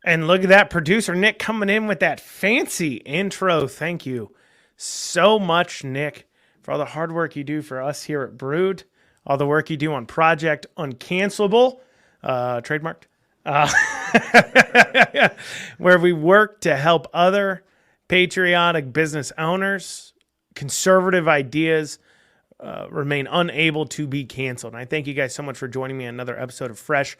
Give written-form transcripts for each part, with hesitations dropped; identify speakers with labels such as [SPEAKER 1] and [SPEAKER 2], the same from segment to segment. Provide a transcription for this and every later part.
[SPEAKER 1] And look at that, producer Nick coming in with that fancy intro. Thank you so much, Nick, for all the hard work you do for us here at Brood, all the work you do on Project Uncancelable, trademarked, where we work to help other patriotic business owners, conservative ideas remain unable to be canceled. And I thank you guys so much for joining me on another episode of Fresh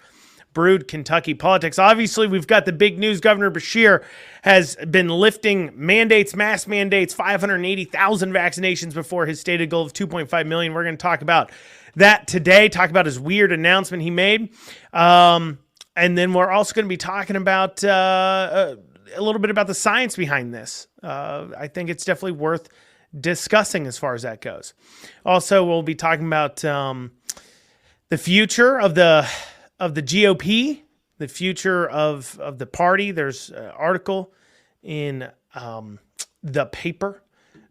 [SPEAKER 1] Brewed Kentucky Politics. Obviously, we've got the big news. Governor Beshear has been lifting mandates, mass mandates, 580,000 vaccinations before his stated goal of 2.5 million. We're going to talk about that today, talk about his weird announcement he made. And then we're also going to be talking about a little bit about the science behind this. I think it's definitely worth discussing as far as that goes. Also, we'll be talking about the future of the GOP, the future of the party. There's an article in the paper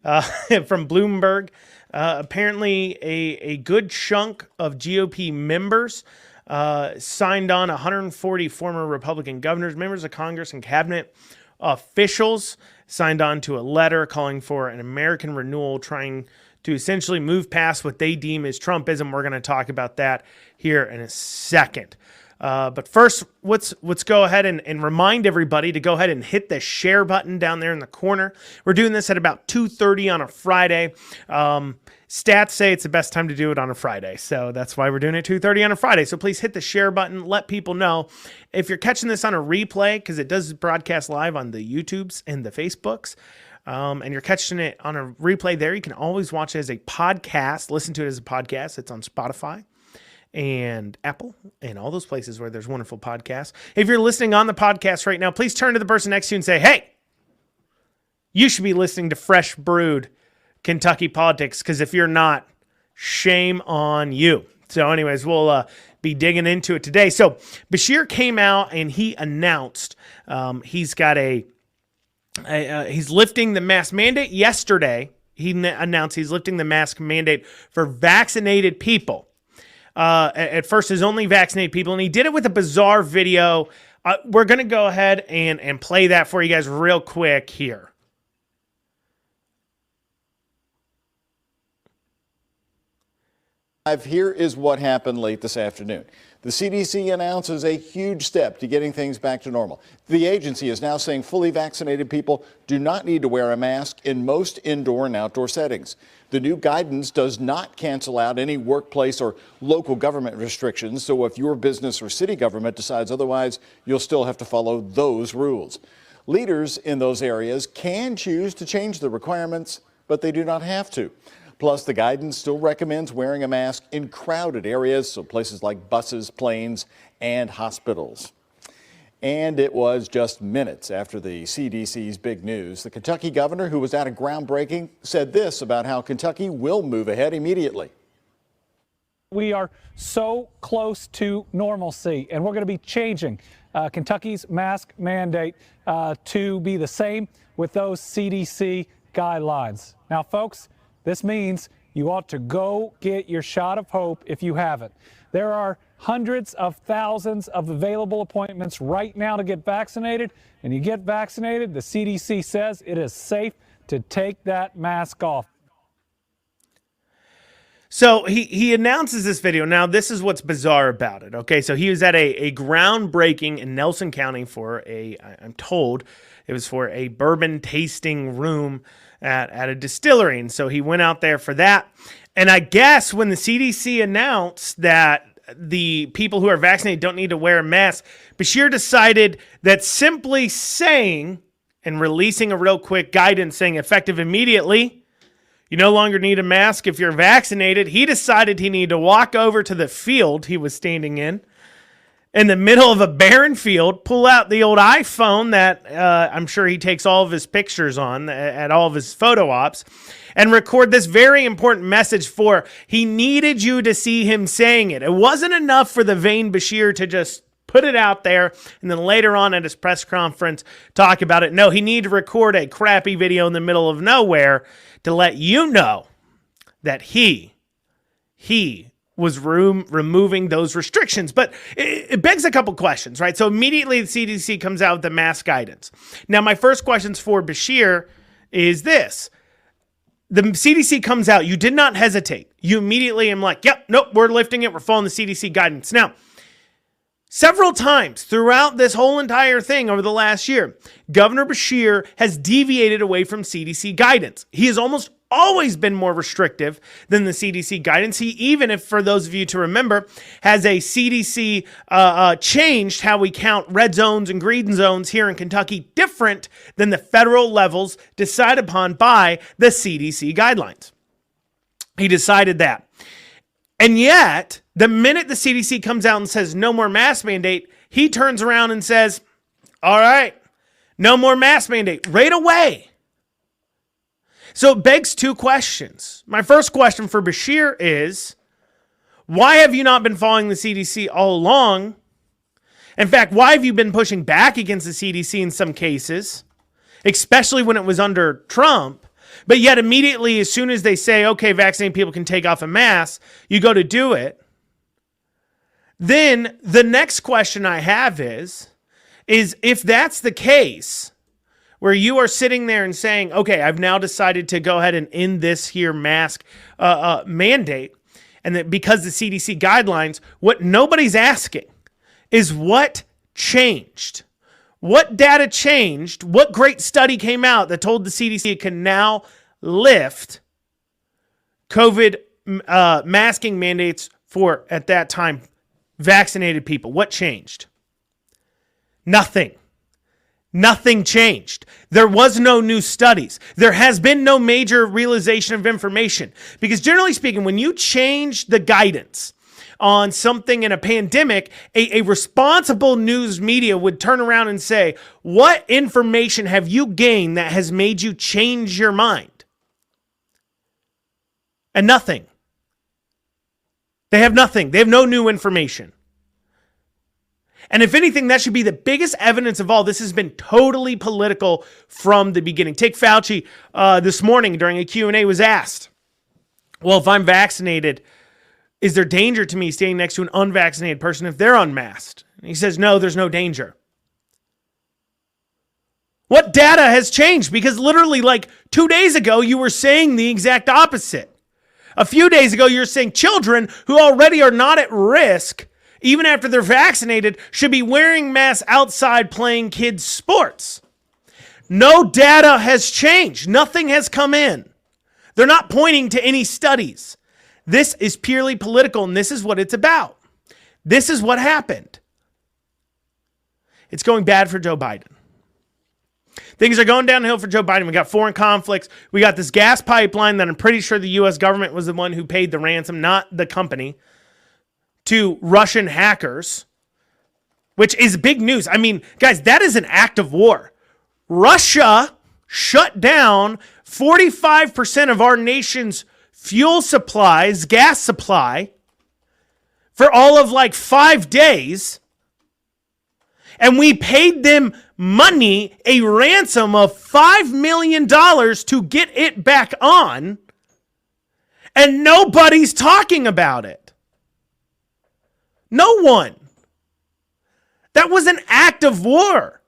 [SPEAKER 1] from Bloomberg. Apparently, a good chunk of GOP members signed on, 140 former Republican governors, members of Congress, and cabinet officials signed on to a letter calling for an American renewal, trying to essentially move past what they deem as Trumpism. We're going to talk about that here in a second. But first, let's go ahead and remind everybody to go ahead and hit the share button down there in the corner. We're doing this at about 2:30 on a Friday. Stats say it's the best time to do it on a Friday, so that's why we're doing it 2:30 on a Friday. So please hit the share button. Let people know. If you're catching this on a replay, because it does broadcast live on the YouTubes and the Facebooks, and you're catching it on a replay there, you can always watch it as a podcast, listen to it as a podcast. It's on Spotify and Apple and all those places where there's wonderful podcasts. If you're listening on the podcast right now, please turn to the person next to you and say, hey, you should be listening to Fresh Brewed Kentucky Politics, because if you're not, shame on you. So anyways, we'll be digging into it today. So Beshear came out and he announced he's got he's lifting the mask mandate. Yesterday, he announced he's lifting the mask mandate for vaccinated people. At first, it's only vaccinated people, and he did it with a bizarre video. We're going to go ahead and play that for you guys real quick here.
[SPEAKER 2] Here is what happened late this afternoon. The CDC announces a huge step to getting things back to normal. The agency is now saying fully vaccinated people do not need to wear a mask in most indoor and outdoor settings. The new guidance does not cancel out any workplace or local government restrictions, so if your business or city government decides otherwise, you'll still have to follow those rules. Leaders in those areas can choose to change the requirements, but they do not have to. Plus, the guidance still recommends wearing a mask in crowded areas, so places like buses, planes, and hospitals. And it was just minutes after the CDC's big news. The Kentucky governor, who was at a groundbreaking, said this about how Kentucky will move ahead immediately.
[SPEAKER 3] We are so close to normalcy, and we're going to be changing Kentucky's mask mandate to be the same with those CDC guidelines. Now, folks, this means you ought to go get your shot of hope if you haven't. There are hundreds of thousands of available appointments right now to get vaccinated. And you get vaccinated, the CDC says it is safe to take that mask off.
[SPEAKER 1] So he announces this video. Now, this is what's bizarre about it. Okay, so he was at a groundbreaking in Nelson County for I'm told it was for a bourbon tasting room at a distillery. And so he went out there for that. And I guess when the CDC announced that the people who are vaccinated don't need to wear a mask, Beshear decided that simply saying and releasing a real quick guidance saying effective immediately, you no longer need a mask if you're vaccinated. He decided he needed to walk over to the field he was standing in the middle of a barren field, pull out the old iPhone that I'm sure he takes all of his pictures on at all of his photo ops, and record this very important message for, he needed you to see him saying it. It wasn't enough for the vain Beshear to just put it out there and then later on at his press conference talk about it. No, he needed to record a crappy video in the middle of nowhere to let you know that he was removing those restrictions. But it begs a couple questions, right? So immediately the CDC comes out with the mask guidance. Now, my first questions for Bashir is this. The CDC comes out. You did not hesitate. You immediately am like, yep, nope, we're lifting it. We're following the CDC guidance. Now, several times throughout this whole entire thing over the last year, Governor Bashir has deviated away from CDC guidance. He has almost always been more restrictive than the CDC guidance. He even, if for those of you to remember, has a CDC changed how we count red zones and green zones here in Kentucky different than the federal levels decided upon by the CDC guidelines. He decided that. And yet, the minute the CDC comes out and says no more mask mandate, he turns around and says, all right, no more mask mandate right away. So it begs two questions. My first question for Bashir is, why have you not been following the CDC all along? In fact, why have you been pushing back against the CDC in some cases, especially when it was under Trump? But yet immediately, as soon as they say, okay, vaccinated people can take off a mask, you go to do it. Then the next question I have is if that's the case, where you are sitting there and saying, okay, I've now decided to go ahead and end this here mask mandate, and that because the CDC guidelines, what nobody's asking is what changed. What data changed? What great study came out that told the CDC it can now lift COVID masking mandates for, at that time, vaccinated people? What changed? Nothing. Nothing changed. There was no new studies. There has been no major realization of information. Because generally speaking, when you change the guidance on something in a pandemic, a responsible news media would turn around and say, what information have you gained that has made you change your mind? And nothing. They have nothing. They have no new information. And if anything, that should be the biggest evidence of all. This has been totally political from the beginning. Take Fauci this morning during a Q&A was asked, well, if I'm vaccinated, is there danger to me standing next to an unvaccinated person if they're unmasked? And he says, no, there's no danger. What data has changed? Because literally like 2 days ago, you were saying the exact opposite. A few days ago, you were saying children who already are not at risk, even after they're vaccinated, should be wearing masks outside playing kids' sports. No data has changed. Nothing has come in. They're not pointing to any studies. This is purely political, and this is what it's about. This is what happened. It's going bad for Joe Biden. Things are going downhill for Joe Biden. We got foreign conflicts. We got this gas pipeline that I'm pretty sure the U.S. government was the one who paid the ransom, not the company, to Russian hackers, which is big news. I mean, guys, that is an act of war. Russia shut down 45% of our nation's fuel supplies, gas supply, for all of like 5 days. And we paid them money, a ransom of $5 million to get it back on. And nobody's talking about it. No one. That was an act of war.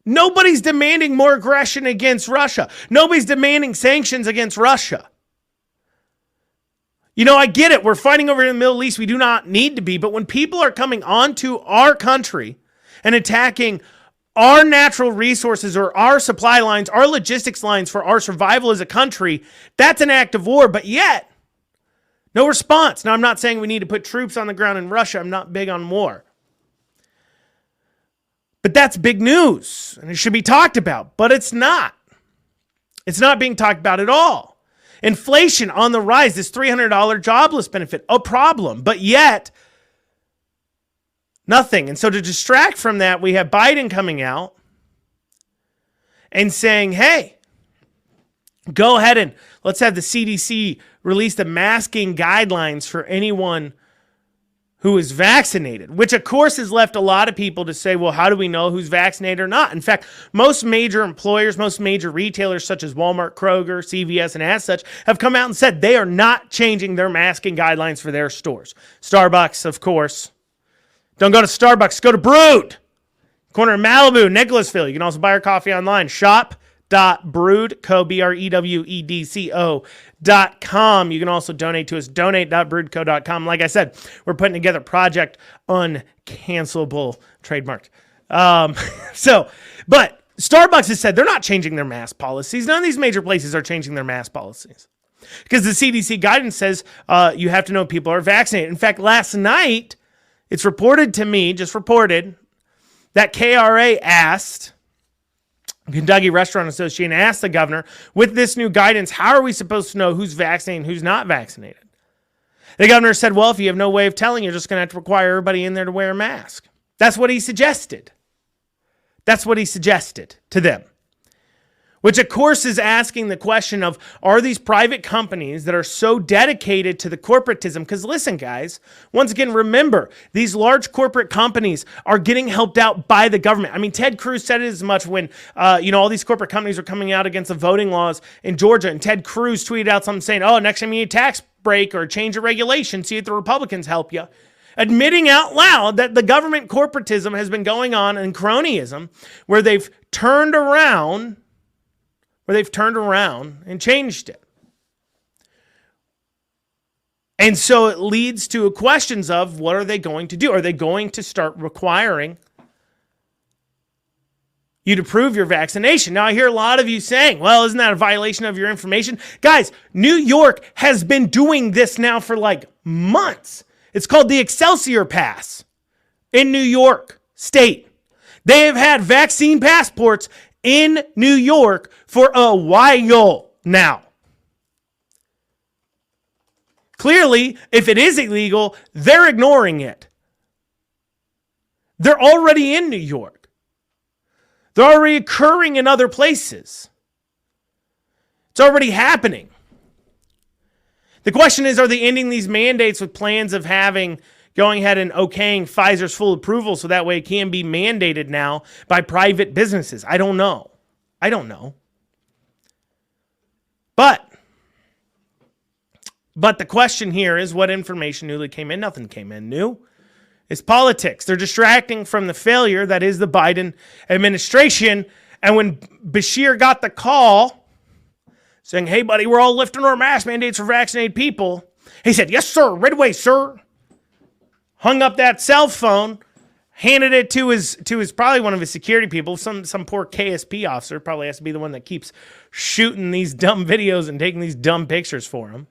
[SPEAKER 1] Nobody's demanding more aggression against Russia. Nobody's demanding sanctions against Russia. You know, I get it. We're fighting over in the Middle East. We do not need to be. But when people are coming onto our country and attacking our natural resources or our supply lines, our logistics lines for our survival as a country, that's an act of war. But yet, no response. Now, I'm not saying we need to put troops on the ground in Russia. I'm not big on war. But that's big news, and it should be talked about. But it's not. It's not being talked about at all. Inflation on the rise, this $300 jobless benefit, a problem. But yet, nothing. And so to distract from that, we have Biden coming out and saying, hey, go ahead and let's have the CDC release the masking guidelines for anyone who is vaccinated, which of course has left a lot of people to say, well, how do we know who's vaccinated or not? In fact, most major employers, most major retailers such as Walmart, Kroger, CVS, and as such have come out and said they are not changing their masking guidelines for their stores. Starbucks, of course. Don't go to Starbucks, go to Brood. Corner of Malibu, Nicholasville. You can also buy our coffee online. Shop.broodco, BREWEDCO.com. You can also donate to us, donate.broodco.com. Like I said, we're putting together Project Uncancelable, trademark. But Starbucks has said they're not changing their mask policies. None of these major places are changing their mask policies because the CDC guidance says you have to know people are vaccinated. In fact, last night, it's reported to me, just reported, that KRA asked, Kentucky Restaurant Association asked the governor, with this new guidance, how are we supposed to know who's vaccinated and who's not vaccinated? The governor said, well, if you have no way of telling, you're just going to have to require everybody in there to wear a mask. That's what he suggested. That's what he suggested to them. Which, of course, is asking the question of, are these private companies that are so dedicated to the corporatism? Because listen, guys, once again, remember, these large corporate companies are getting helped out by the government. I mean, Ted Cruz said it as much when, all these corporate companies were coming out against the voting laws in Georgia. And Ted Cruz tweeted out something saying, oh, next time you need a tax break or change a regulation, see if the Republicans help you. Admitting out loud that the government corporatism has been going on and cronyism where they've turned around and changed it. And so it leads to questions of what are they going to do? Are they going to start requiring you to prove your vaccination? Now, I hear a lot of you saying, well, isn't that a violation of your information? Guys, New York has been doing this now for like months. It's called the Excelsior Pass in New York State. They have had vaccine passports in New York for a while now. Clearly, if it is illegal, they're ignoring it. They're already in New York. They're already occurring in other places. It's already happening. The question is, are they ending these mandates with plans of going ahead and okaying Pfizer's full approval so that way it can be mandated now by private businesses? I don't know. But the question here is, what information newly came in? Nothing came in new. It's politics. They're distracting from the failure that is the Biden administration. And when Bashir got the call saying, hey, buddy, we're all lifting our mask mandates for vaccinated people, he said, yes, sir, right away, sir. Hung up that cell phone, handed it to his probably one of his security people, some poor KSP officer, probably has to be the one that keeps shooting these dumb videos and taking these dumb pictures for him.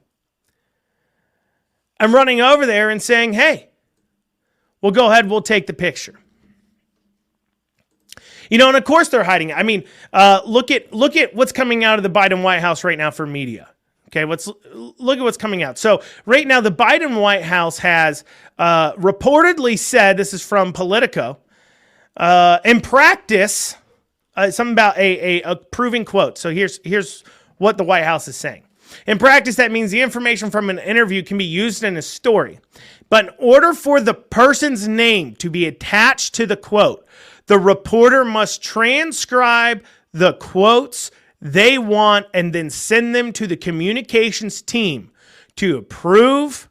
[SPEAKER 1] I'm running over there and saying, hey, well, go ahead, we'll take the picture. And of course they're hiding it. I mean, look at what's coming out of the Biden White House right now for media. Okay, look at what's coming out. So right now, the Biden White House has reportedly said, this is from Politico, in practice, something about a proving quote. So here's what the White House is saying. In practice, that means the information from an interview can be used in a story. But in order for the person's name to be attached to the quote, the reporter must transcribe the quotes they want and then send them to the communications team to approve,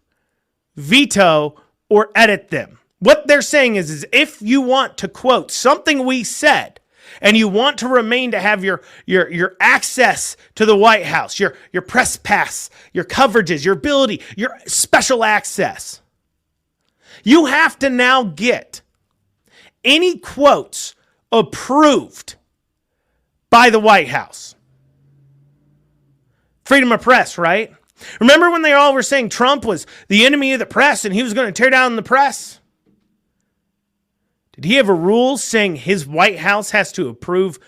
[SPEAKER 1] veto, or edit them. What they're saying is if you want to quote something we said and you want to remain to have your access to the White House, your press pass, your coverages, your ability, your special access, you have to now get any quotes approved by the White House. Freedom of press, right? Remember when they all were saying Trump was the enemy of the press and he was going to tear down the press? Did he have a rule saying his White House has to approve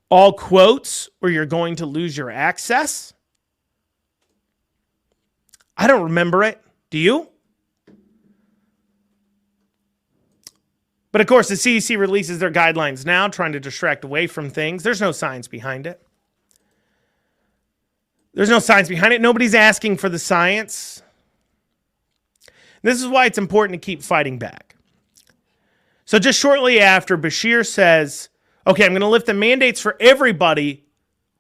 [SPEAKER 1] all quotes or you're going to lose your access? I don't remember it. Do you? But of course, the CDC releases their guidelines now, trying to distract away from things. There's no science behind it. Nobody's asking for the science. This is why it's important to keep fighting back. So just shortly after, Beshear says, okay, I'm going to lift the mandates for everybody,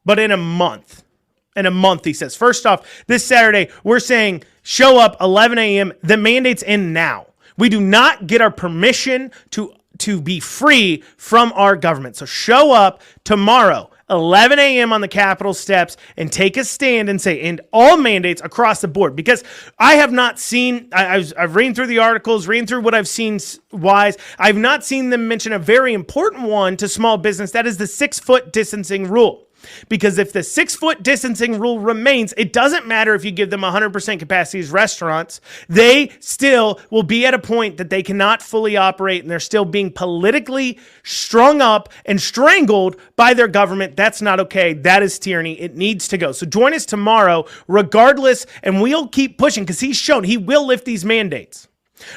[SPEAKER 1] but in a month. In a month, he says. First off, this Saturday, we're saying show up 11 a.m. The mandate's in now. We do not get our permission to be free from our government. So show up tomorrow, 11 a.m. on the Capitol steps, and take a stand and say, end all mandates across the board. Because I have not seen, I've read through the articles, read through what I've seen wise. I've not seen them mention a very important one to small business. That is the 6-foot distancing rule. Because if the 6-foot distancing rule remains, it doesn't matter if you give them 100% capacity as restaurants. They still will be at a point that they cannot fully operate, and they're still being politically strung up and strangled by their government. That's not okay. That is tyranny. It needs to go. So join us tomorrow, regardless, and we'll keep pushing because he's shown he will lift these mandates.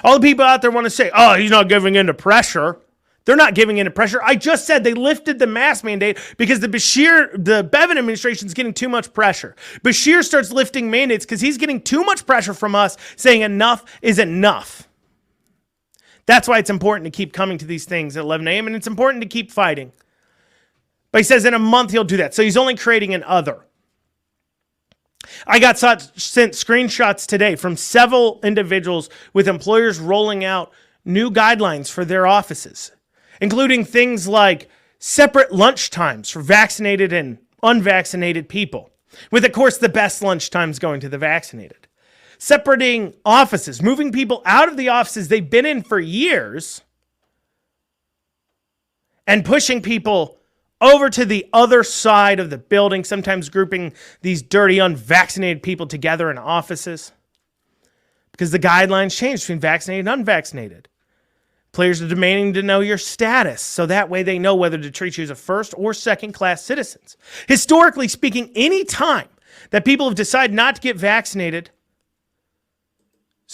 [SPEAKER 1] All the people out there want to say, oh, he's not giving in to pressure. They're not giving in to pressure. I just said they lifted the mask mandate because the Bevin administration is getting too much pressure. Beshear starts lifting mandates because he's getting too much pressure from us saying enough is enough. That's why it's important to keep coming to these things at 11 a.m. and it's important to keep fighting. But he says in a month he'll do that. So he's only creating an other. I got sent screenshots today from several individuals with employers rolling out new guidelines for their offices, including things like separate lunch times for vaccinated and unvaccinated people, with, of course, the best lunch times going to the vaccinated. Separating offices, moving people out of the offices they've been in for years, and pushing people over to the other side of the building, sometimes grouping these dirty, unvaccinated people together in offices, because the guidelines change between vaccinated and unvaccinated. Players are demanding to know your status, so that way they know whether to treat you as a first or second-class citizens. Historically speaking, any time that people have decided not to get vaccinated,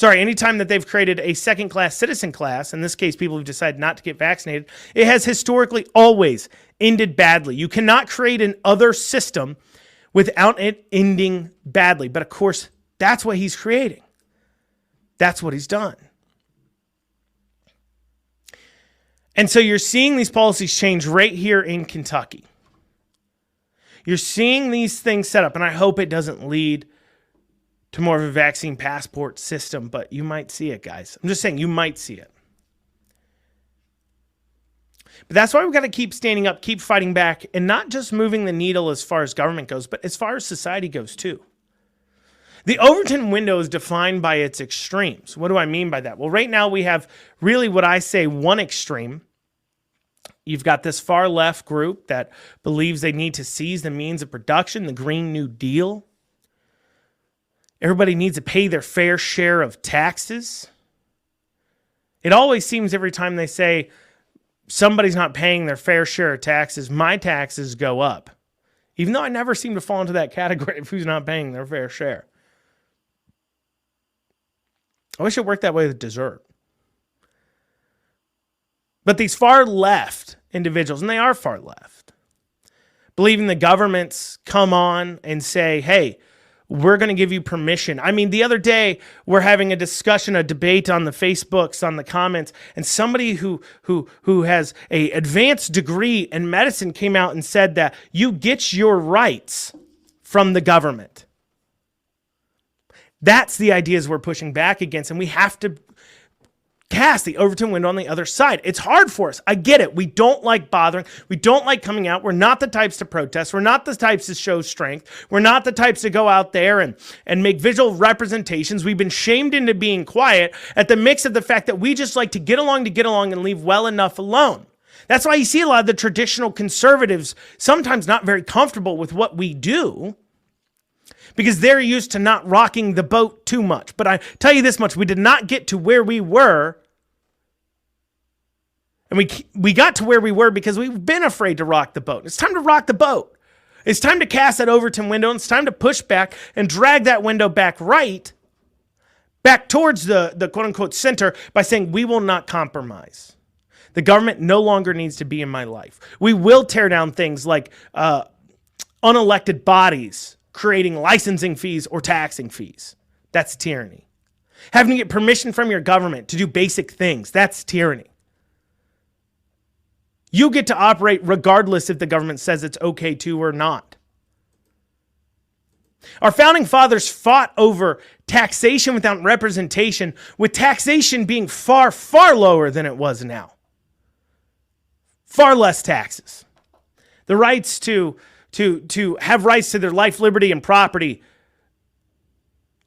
[SPEAKER 1] anytime that they've created a second-class citizen class, in this case, people have decided not to get vaccinated, it has historically always ended badly. You cannot create an other system without it ending badly. But of course, that's what he's creating. That's what he's done. And so you're seeing these policies change right here in Kentucky. You're seeing these things set up, and I hope it doesn't lead to more of a vaccine passport system, but you might see it, guys. I'm just saying you might see it. But that's why we've got to keep standing up, keep fighting back, and not just moving the needle as far as government goes, but as far as society goes too. The Overton window is defined by its extremes. What do I mean by that? Well, right now we have really what I say one extreme. You've got this far left group that believes they need to seize the means of production, the Green New Deal. Everybody needs to pay their fair share of taxes. It always seems every time they say somebody's not paying their fair share of taxes, my taxes go up. Even though I never seem to fall into that category of who's not paying their fair share. I wish it worked that way with dessert. But these far left individuals, and they are far left, believing the governments come on and say, hey, we're going to give you permission. I mean, the other day, we're having a discussion, a debate on the Facebooks, on the comments, and somebody who has an advanced degree in medicine came out and said that you get your rights from the government. That's the ideas we're pushing back against, and we have to cast the Overton window on the other side. It's hard for us. I get it. We don't like bothering. We don't like coming out. We're not the types to protest. We're not the types to show strength. We're not the types to go out there and make visual representations. We've been shamed into being quiet at the mix of the fact that we just like to get along and leave well enough alone. That's why you see a lot of the traditional conservatives sometimes not very comfortable with what we do, because they're used to not rocking the boat too much. But I tell you this much, we did not get to where we were. And we got to where we were because we've been afraid to rock the boat. It's time to rock the boat. It's time to cast that Overton window. And it's time to push back and drag that window back towards the quote-unquote center by saying we will not compromise. The government no longer needs to be in my life. We will tear down things like unelected bodies creating licensing fees or taxing fees. That's tyranny. Having to get permission from your government to do basic things, that's tyranny. You get to operate regardless if the government says it's okay to or not. Our founding fathers fought over taxation without representation, with taxation being far, far lower than it was now. Far less taxes. The rights to have rights to their life, liberty, and property.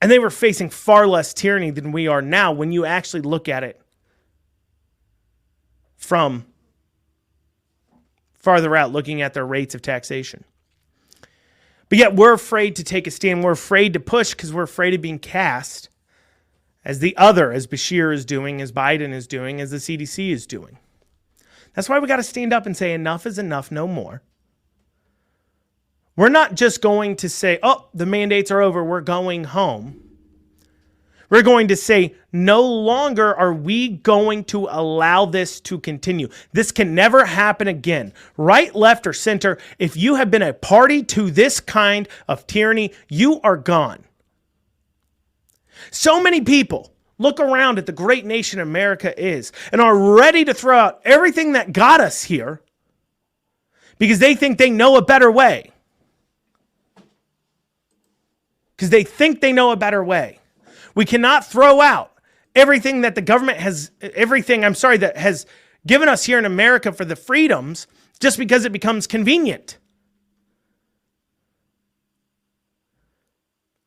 [SPEAKER 1] And they were facing far less tyranny than we are now when you actually look at it from farther out, looking at their rates of taxation. But yet we're afraid to take a stand. We're afraid to push because we're afraid of being cast as the other, as Bashir is doing, as Biden is doing, as the CDC is doing. That's why we got to stand up and say enough is enough, no more. We're not just going to say, oh, the mandates are over, we're going home. We're going to say, no longer are we going to allow this to continue. This can never happen again. Right, left, or center, if you have been a party to this kind of tyranny, you are gone. So many people look around at the great nation America is and are ready to throw out everything that got us here because they think they know a better way. Because they think they know a better way. We cannot throw out everything that the government that has given us here in America for the freedoms just because it becomes convenient.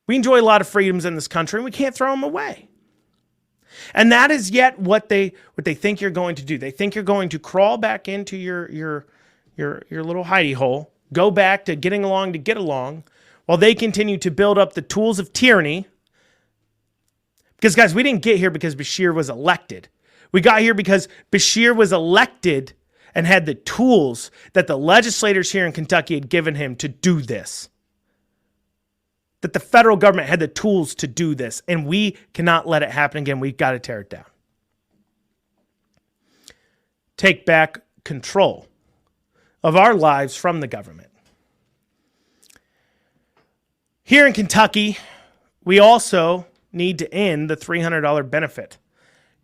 [SPEAKER 1] We enjoy a lot of freedoms in this country and we can't throw them away. And that is yet what they think you're going to do. They think you're going to crawl back into your little hidey hole, go back to getting along to get along, while they continue to build up the tools of tyranny. Because, guys, we didn't get here because Bashir was elected. We got here because Bashir was elected and had the tools that the legislators here in Kentucky had given him to do this. That the federal government had the tools to do this, and we cannot let it happen again. We've got to tear it down. Take back control of our lives from the government. Here in Kentucky, we also need to end the $300 benefit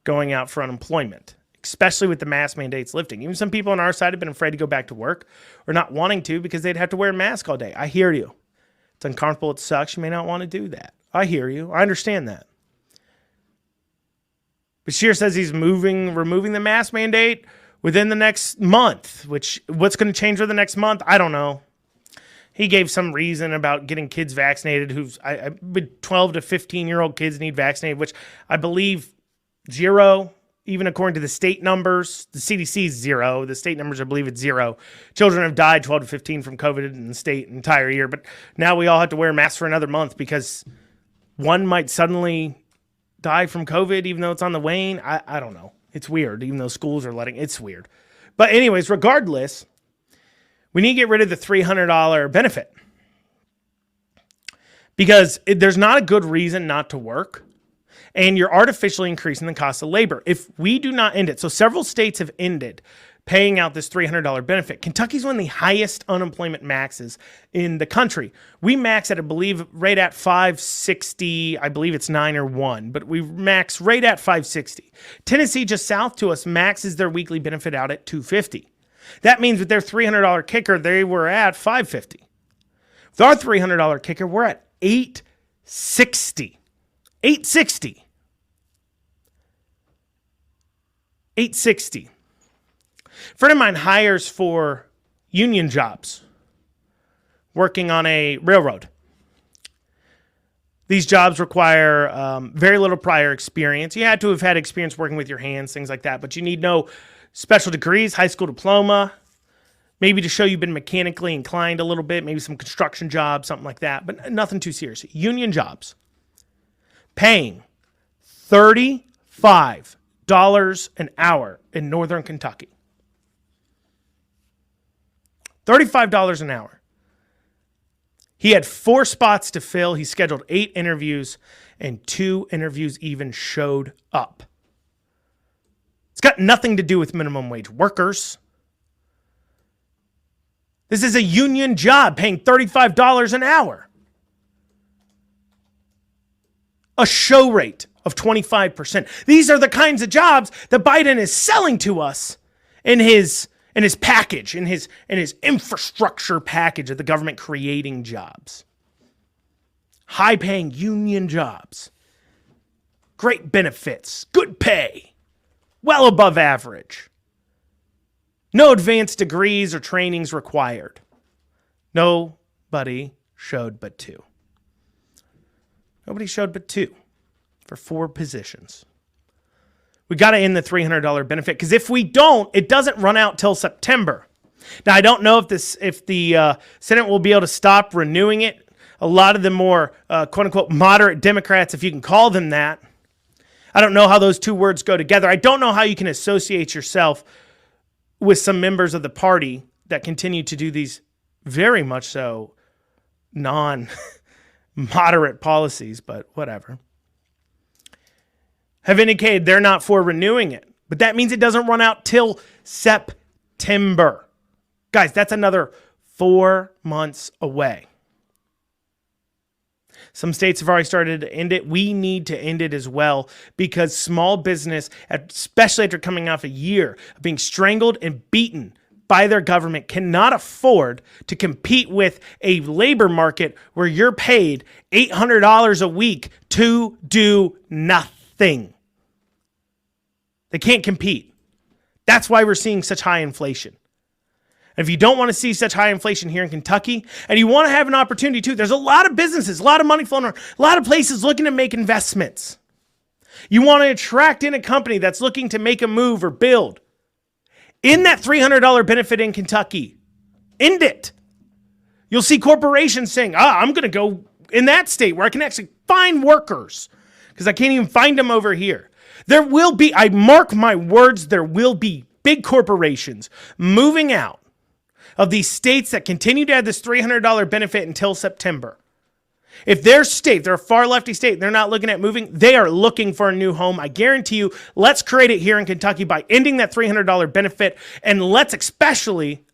[SPEAKER 1] going out for unemployment, especially with the mask mandates lifting. Even some people on our side have been afraid to go back to work or not wanting to because they'd have to wear a mask all day. I hear you. It's uncomfortable. It sucks. You may not want to do that. I hear you. I understand that. Bashir says he's removing the mask mandate within the next month, what's going to change for the next month? I don't know. He gave some reason about getting kids vaccinated 12 to 15-year-old kids need vaccinated, which I believe 0, even according to the state numbers. The CDC is 0. The state numbers, I believe it's 0. Children have died 12 to 15 from COVID in the state an entire year. But now we all have to wear masks for another month because one might suddenly die from COVID, even though it's on the wane. I don't know. It's weird, even though schools are it's weird. But anyways, regardless, we need to get rid of the $300 benefit because there's not a good reason not to work, and you're artificially increasing the cost of labor. If we do not end it, so several states have ended paying out this $300 benefit. Kentucky's one of the highest unemployment maxes in the country. We max at, I believe, right at 560. I believe it's 9 or 1, but we max right at 560. Tennessee, just south to us, maxes their weekly benefit out at $250. That means with their $300 kicker, they were at $550. With our $300 kicker, we're at $860. $860. $860. A friend of mine hires for union jobs, working on a railroad. These jobs require very little prior experience. You had to have had experience working with your hands, things like that, but you need no special degrees, high school diploma, maybe to show you've been mechanically inclined a little bit, maybe some construction jobs, something like that, but nothing too serious. Union jobs, paying $35 an hour in northern Kentucky. $35 an hour. He had 4 spots to fill. He scheduled 8 interviews, and 2 interviews even showed up. It's got nothing to do with minimum wage workers. This is a union job paying $35 an hour. A show rate of 25%. These are the kinds of jobs that Biden is selling to us in his package, in his infrastructure package of the government creating jobs. High-paying union jobs. Great benefits, good pay, well above average. No advanced degrees or trainings required. Nobody showed but two. Nobody showed but two for 4 positions. We got to end the $300 benefit, because if we don't, it doesn't run out till September. Now, I don't know if the Senate will be able to stop renewing it. A lot of the more quote-unquote moderate Democrats, if you can call them that, I don't know how those two words go together. I don't know how you can associate yourself with some members of the party that continue to do these very much so non-moderate policies, but whatever, have indicated they're not for renewing it. But that means it doesn't run out till September. Guys, that's another 4 months away. Some states have already started to end it. We need to end it as well, because small business, especially after coming off a year of being strangled and beaten by their government, cannot afford to compete with a labor market where you're paid $800 a week to do nothing. They can't compete. That's why we're seeing such high inflation. And if you don't want to see such high inflation here in Kentucky, and you want to have an opportunity too, there's a lot of businesses, a lot of money flowing around, a lot of places looking to make investments. You want to attract in a company that's looking to make a move or build. In that $300 benefit in Kentucky, end it. You'll see corporations saying, I'm going to go in that state where I can actually find workers, because I can't even find them over here. There will be, I mark my words, there will be big corporations moving out of these states that continue to have this $300 benefit until September. If their state, they're a far lefty state, they're not looking at moving, they are looking for a new home. I guarantee you, let's create it here in Kentucky by ending that $300 benefit, and let's especially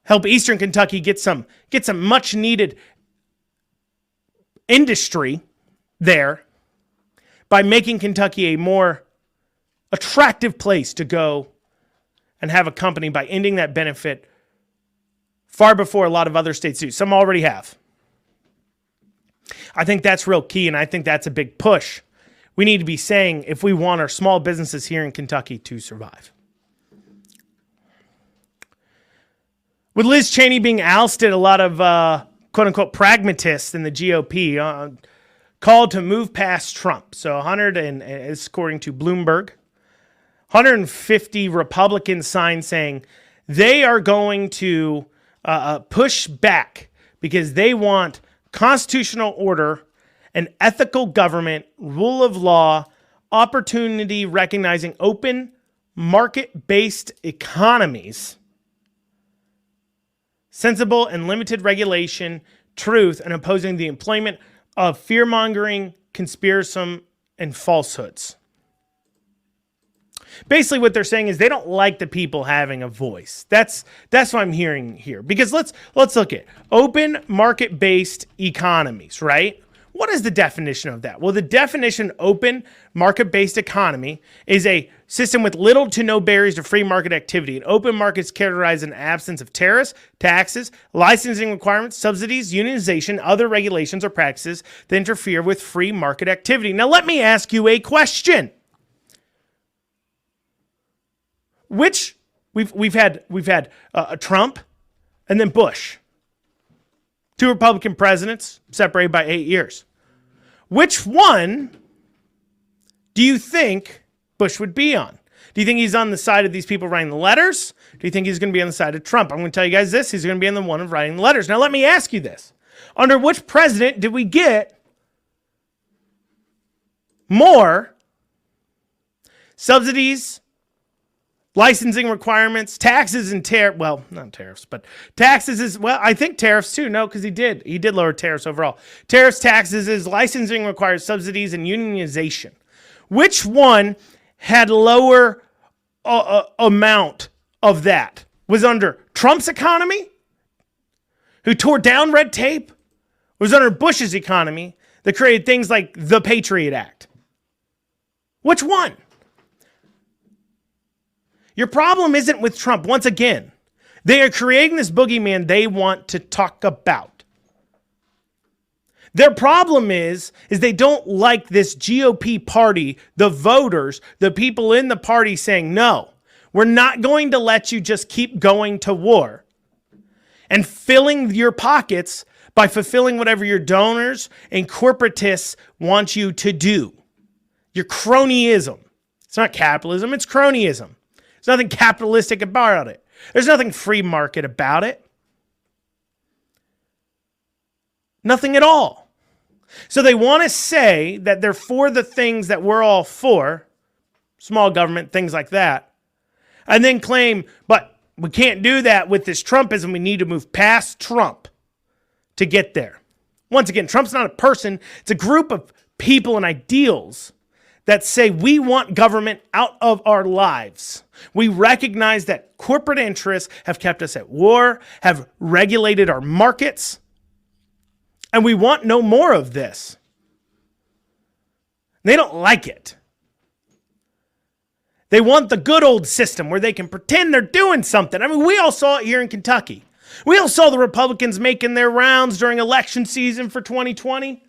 [SPEAKER 1] help Eastern Kentucky get some much needed industry there by making Kentucky a more attractive place to go and have a company, by ending that benefit far before a lot of other states do. Some already have. I think that's real key, and I think that's a big push we need to be saying if we want our small businesses here in Kentucky to survive. With Liz Cheney being ousted, a lot of quote-unquote pragmatists in the GOP called to move past Trump. So according to Bloomberg, 150 Republicans signed saying they are going to push back because they want constitutional order, an ethical government, rule of law, opportunity recognizing open market-based economies, sensible and limited regulation, truth, and opposing the employment of fear-mongering, conspiracy, and falsehoods. Basically, what they're saying is they don't like the people having a voice. That's what I'm hearing here. Because let's look at open market-based economies, right? What is the definition of that? Well, the definition open market-based economy is a system with little to no barriers to free market activity. An open market is characterized in absence of tariffs, taxes, licensing requirements, subsidies, unionization, other regulations or practices that interfere with free market activity. Now, let me ask you a question. Which we've had Trump and then Bush, 2 Republican presidents separated by 8 years. Which one do you think Bush would be on? Do you think he's on the side of these people writing the letters? Do you think he's going to be on the side of Trump? I'm going to tell you guys this: he's going to be on the one of writing the letters. Now let me ask you this: under which president did we get more subsidies, licensing requirements, taxes, and well, not tariffs, but taxes is, well, I think tariffs too. No, because he did lower tariffs overall. Tariffs, taxes, licensing requires subsidies, and unionization. Which one had lower amount of that? Was under Trump's economy, who tore down red tape? Was under Bush's economy, that created things like the Patriot Act. Which one? Your problem isn't with Trump. Once again, they are creating this boogeyman they want to talk about. Their problem is they don't like this GOP party, the voters, the people in the party saying, no, we're not going to let you just keep going to war and filling your pockets by fulfilling whatever your donors and corporatists want you to do. Your cronyism. It's not capitalism, it's cronyism. There's nothing capitalistic about it. There's nothing free market about it. Nothing at all. So they want to say that they're for the things that we're all for, small government, things like that, and then claim, but we can't do that with this Trumpism. We need to move past Trump to get there. Once again, Trump's not a person. It's a group of people and ideals that say we want government out of our lives. We recognize that corporate interests have kept us at war, have regulated our markets, and we want no more of this. They don't like it. They want the good old system where they can pretend they're doing something. I mean, we all saw it here in Kentucky. We all saw the Republicans making their rounds during election season for 2020.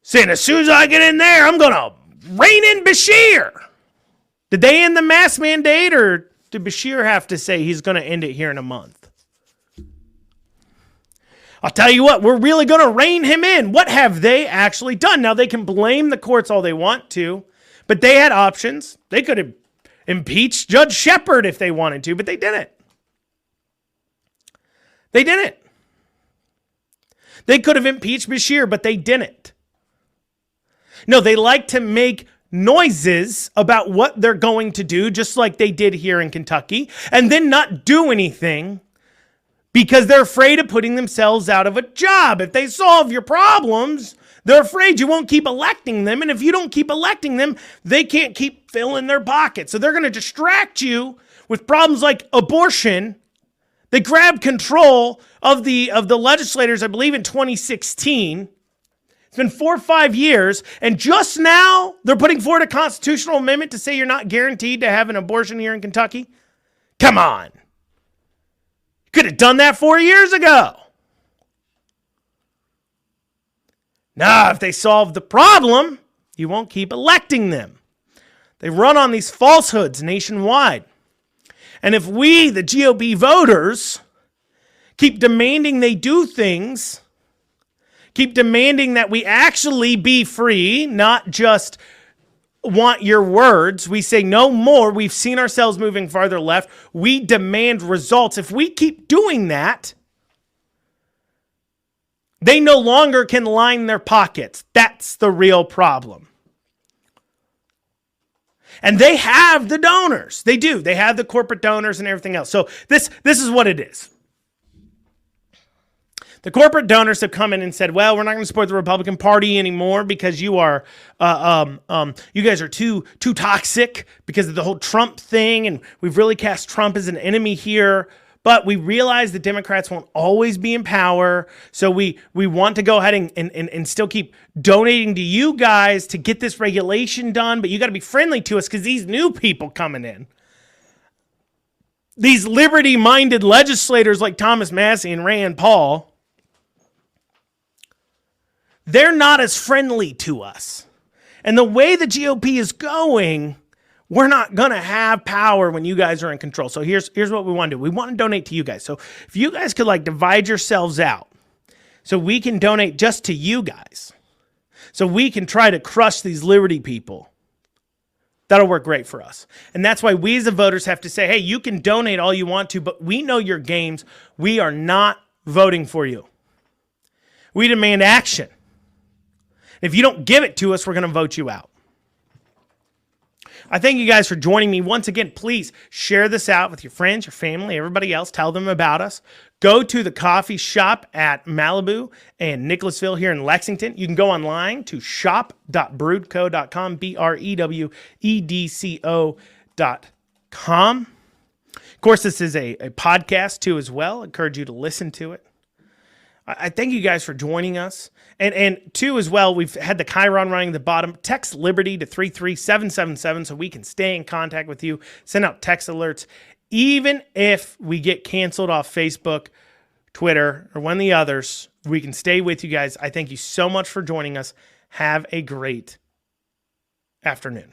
[SPEAKER 1] Saying, as soon as I get in there, I'm going to rein in Bashir. Did they end the mask mandate, or did Bashir have to say he's going to end it here in a month? I'll tell you what, we're really going to rein him in. What have they actually done? Now, they can blame the courts all they want to, but they had options. They could have impeached Judge Shepard if they wanted to, but they didn't. They didn't. They could have impeached Bashir, but they didn't. No, they like to make noises about what they're going to do, just like they did here in Kentucky, and then not do anything because they're afraid of putting themselves out of a job. If they solve your problems, they're afraid you won't keep electing them, and if you don't keep electing them, they can't keep filling their pockets. So they're going to distract you with problems like abortion. They grabbed control of the legislators, I believe, in 2016. It's been 4 or 5 years, and just now they're putting forward a constitutional amendment to say you're not guaranteed to have an abortion here in Kentucky. Come on. You could have done that 4 years ago. Now, if they solve the problem, you won't keep electing them. They run on these falsehoods nationwide. And if we, the GOP voters, keep demanding they do things, keep demanding that we actually be free, not just want your words. We say no more. We've seen ourselves moving farther left. We demand results. If we keep doing that, they no longer can line their pockets. That's the real problem. And they have the donors. They do. They have the corporate donors and everything else. So this is what it is. The corporate donors have come in and said, well, we're not going to support the Republican Party anymore because you are, you guys are too toxic because of the whole Trump thing. And we've really cast Trump as an enemy here. But we realize the Democrats won't always be in power. So we want to go ahead and still keep donating to you guys to get this regulation done. But you got to be friendly to us because these new people coming in, these liberty-minded legislators like Thomas Massie and Rand Paul, they're not as friendly to us. And the way the GOP is going, we're not going to have power when you guys are in control. So here's what we want to do. We want to donate to you guys. So if you guys could divide yourselves out so we can donate just to you guys, so we can try to crush these liberty people, that'll work great for us. And that's why we as the voters have to say, hey, you can donate all you want to, but we know your games. We are not voting for you. We demand action. If you don't give it to us, we're going to vote you out. I thank you guys for joining me. Once again, please share this out with your friends, your family, everybody else. Tell them about us. Go to the coffee shop at Malibu and Nicholasville here in Lexington. You can go online to shop.brewedco.com, BREWDCO.com. Of course, this is a podcast too as well. I encourage you to listen to it. I thank you guys for joining us. And two, as well, we've had the Chiron running at the bottom. Text Liberty to 33777 so we can stay in contact with you. Send out text alerts. Even if we get canceled off Facebook, Twitter, or one of the others, we can stay with you guys. I thank you so much for joining us. Have a great afternoon.